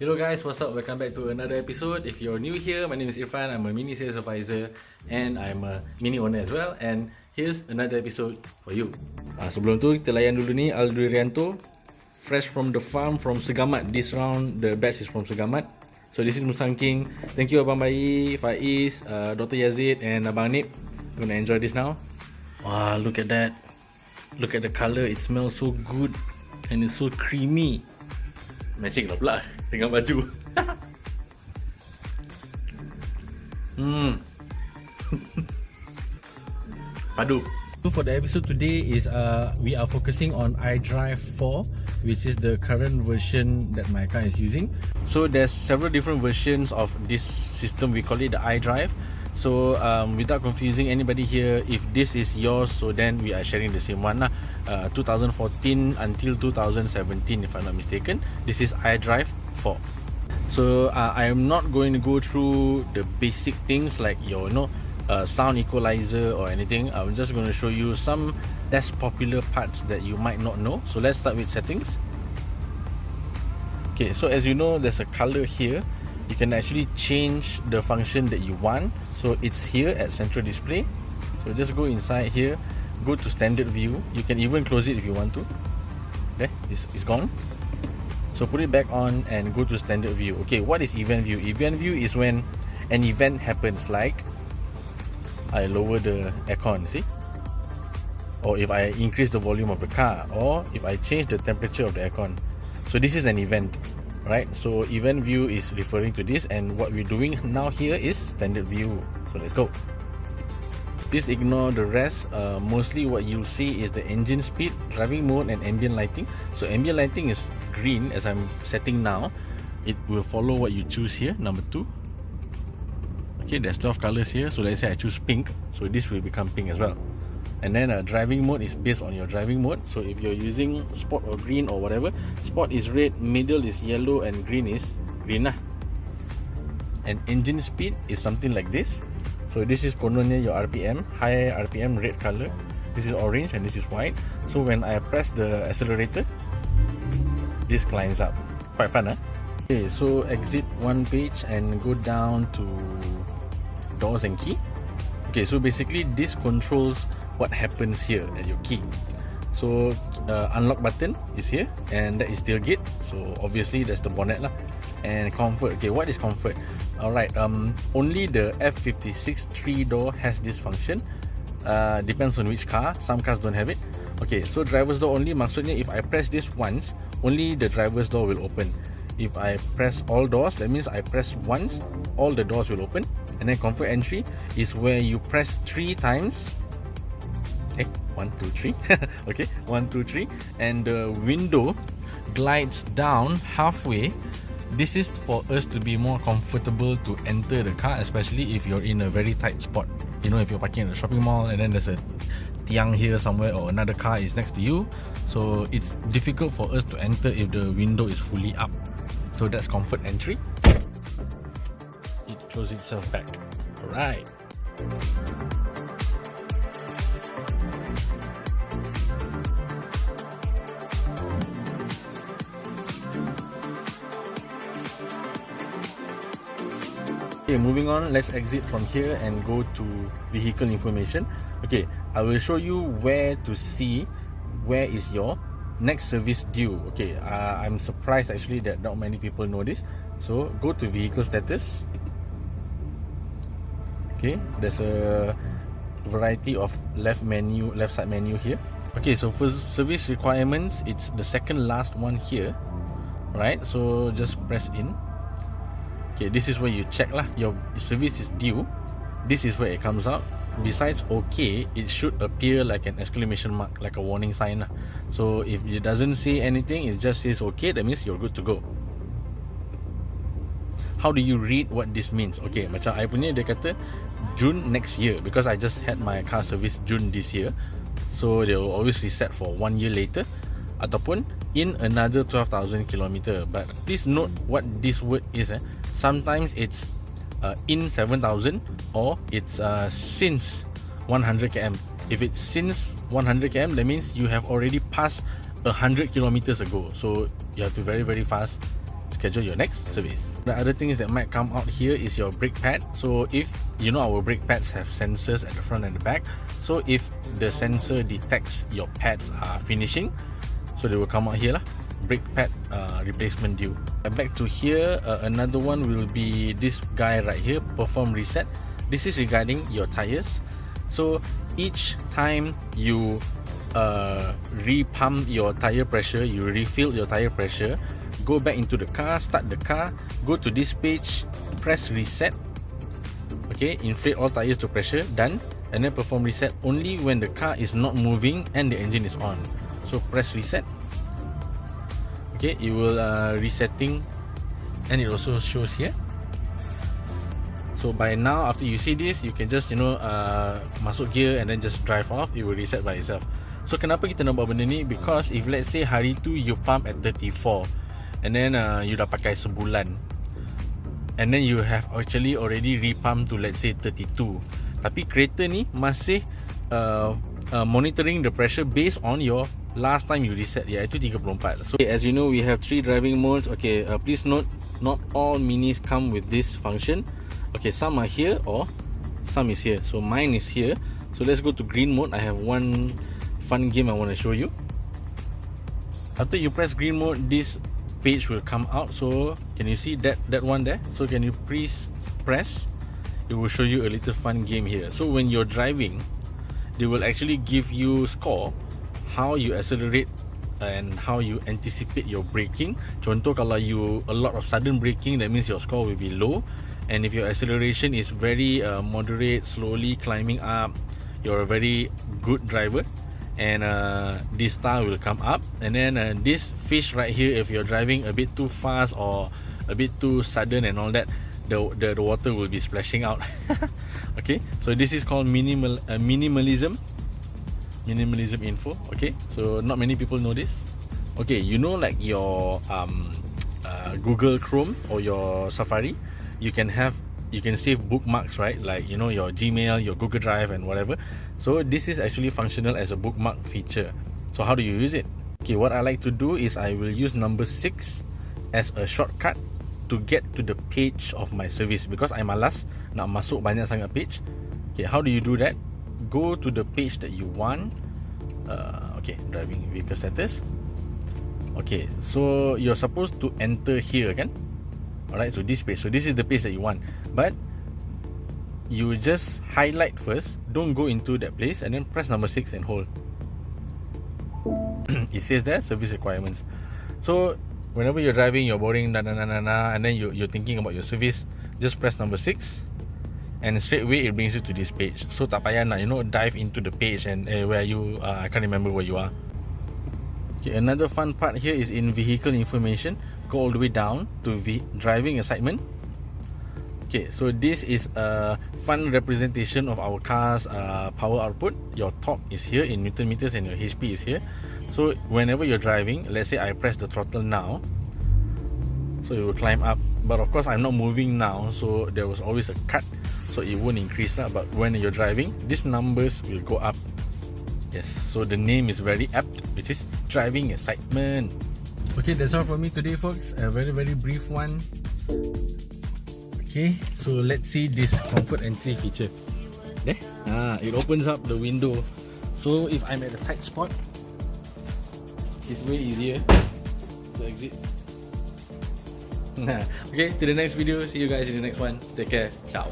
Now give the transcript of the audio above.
Hello guys, what's up? Welcome back to another episode. If you're new here, my name is Irfan. I'm a mini sales advisor and I'm a mini owner as well. And here's another episode for you. Sebelum tu kita layan dulu ni Aldrianto, fresh from the farm from Segamat. This round the batch is from Segamat. So this is Mustang King. Thank you Abang Bayi, Faiz, Dr. Yazid and Abang Nip. Gonna enjoy this now. Wow, look at that. Look at the color. It smells so good and it's so creamy. Matching lah pula dengan baju. Padu. So for the episode today is we are focusing on iDrive 4, which is the current version that my car is using. So there's several different versions of this system. We call it the iDrive. So without confusing anybody here, if this is yours, so then we are sharing the same one lah. 2014 until 2017 if I'm not mistaken. This is iDrive 4. So I am not going to go through the basic things like your sound equalizer or anything. I'm just going to show you some less popular parts that you might not know. So let's start with settings. Okay, so as you know, there's a color here. You can actually change the function that you want. So it's here at central display. So just go inside here, go to standard view. You can even close it if you want to. Okay, it's gone. So put it back on and go to standard view. Okay, what is event view? Event view is when an event happens, like I lower the aircon, see? Or if I increase the volume of the car, or if I change the temperature of the aircon. So this is an event, right? So event view is referring to this, and what we're doing now here is standard view. So let's go. Please ignore the rest. Mostly what you'll see is the engine speed, driving mode and ambient lighting. So ambient lighting is green as I'm setting now. It will follow what you choose here, number 2. Okay, there's 12 colors here. So let's say I choose pink, so this will become pink as well. And then driving mode is based on your driving mode. So if you're using sport or green or whatever, sport is red, middle is yellow and green is green lah. And engine speed is something like this. So this is kononnya your RPM, high RPM red color. This is orange and this is white. So when I press the accelerator, this climbs up. Quite fun, huh? Okay, so exit one page and go down to doors and key. Okay, so basically this controls what happens here at your key. So unlock button is here, and that is tailgate. So obviously that's the bonnet lah. And comfort. Okay, what is comfort? Alright, only the F56 3-door has this function. Depends on which car. Some cars don't have it. Okay, so driver's door only. Maksudnya if I press this once, only the driver's door will open. If I press all doors, that means I press once, all the doors will open. And then comfort entry is where you press 3 times. Okay, 1, 2, 3. Okay, 1, 2, 3. And the window glides down halfway. This is for us to be more comfortable to enter the car, especially if you're in a very tight spot. You know, if you're parking at a shopping mall and then there's a tiang here somewhere or another car is next to you. So it's difficult for us to enter if the window is fully up. So that's comfort entry. It closes itself back. Alright. Okay, moving on, let's exit from here and go to vehicle information. Okay, I will show you where to see where is your next service due. Okay, I'm surprised actually that not many people know this. So go to vehicle status. Okay, there's a variety of left side menu here. Okay, so for service requirements, it's the second last one here, right? So just press in. Okay, this is where you check lah, your service is due. This is where it comes out. Besides okay, it should appear like an exclamation mark, like a warning sign lah. So if it doesn't say anything, it just says okay, that means you're good to go. How do you read what this means? Okay, macam I punya dia kata June next year, because I just had my car service June this year. So they will always reset for 1 year later, ataupun in another 12,000 km. But please note what this word is. Sometimes it's in 7,000 or it's since 100 km. If it's since 100 km, that means you have already passed 100 kilometers ago. So you have to very fast schedule your next service. The other things that might come out here is your brake pad. So if you know, our brake pads have sensors at the front and the back, so if the sensor detects your pads are finishing, so they will come out here lah. Brake pad replacement due. Back to here, another one will be this guy right here, perform reset. This is regarding your tires. So each time you repump your tire pressure, you refill your tire pressure, go back into the car, start the car, go to this page, press reset. Okay, inflate all tires to pressure, done, and then perform reset only when the car is not moving and the engine is on. So press reset. Okay, it will resetting, and it also shows here. So by now, after you see this, you can just masuk gear and then just drive off. It will reset by itself. So kenapa kita nak buat benda ni? Because if let's say hari tu you pump at 34 and then you dah pakai sebulan, and then you have actually already repump to let's say 32, tapi kereta ni masih monitoring the pressure based on your last time you reset, iaitu 34. So as you know, we have 3 driving modes. Okay, please note, not all minis come with this function. Okay, some are here or some is here. So mine is here. So let's go to green mode. I have one fun game I want to show you. After you press green mode, this page will come out. So can you see that one there? So can you please press? It will show you a little fun game here. So when you're driving, they will actually give you score how you accelerate and how you anticipate your braking. Contoh, kalau you a lot of sudden braking, that means your score will be low. And if your acceleration is very moderate, slowly climbing up, you're a very good driver, and this star will come up. And then this fish right here, if you're driving a bit too fast or a bit too sudden and all that, the water will be splashing out. Okay, so this is called minimalism info. Okay, so not many people know this. Okay, you know, like your Google Chrome or your Safari, you can save bookmarks, right? Like, you know, your Gmail, your Google Drive and whatever. So this is actually functional as a bookmark feature. So how do you use it? Okay, what I like to do is I will use number 6 as a shortcut to get to the page of my service, because I malas nak masuk banyak sangat page. Okay, how do you do that? Go to the page that you want. Okay, driving vehicle status. Okay, so you're supposed to enter here, kan? Alright, so this page. So this is the page that you want. But you just highlight first. Don't go into that place, and then press number 6 and hold. It says there, service requirements. So whenever you're driving, you're boring, and then you're thinking about your service, just press number 6, and straight away it brings you to this page. So tak payah nak, dive into the page and where you I can't remember where you are. Okay, another fun part here is in vehicle information. Go all the way down to driving assignment. Okay, so this is a fun representation of our car's power output. Your torque is here in Newton meters and your HP is here. So whenever you're driving, let's say I press the throttle now, so it will climb up. But of course I'm not moving now, so there was always a cut, so it won't increase lah. But when you're driving, these numbers will go up. Yes, so the name is very apt, which is driving excitement. Okay, that's all from me today, folks. A very brief one. Okay, so let's see this comfort entry feature. There, it opens up the window. So if I'm at a tight spot, it's way easier to exit. Okay, to the next video. See you guys in the next one. Take care. Ciao.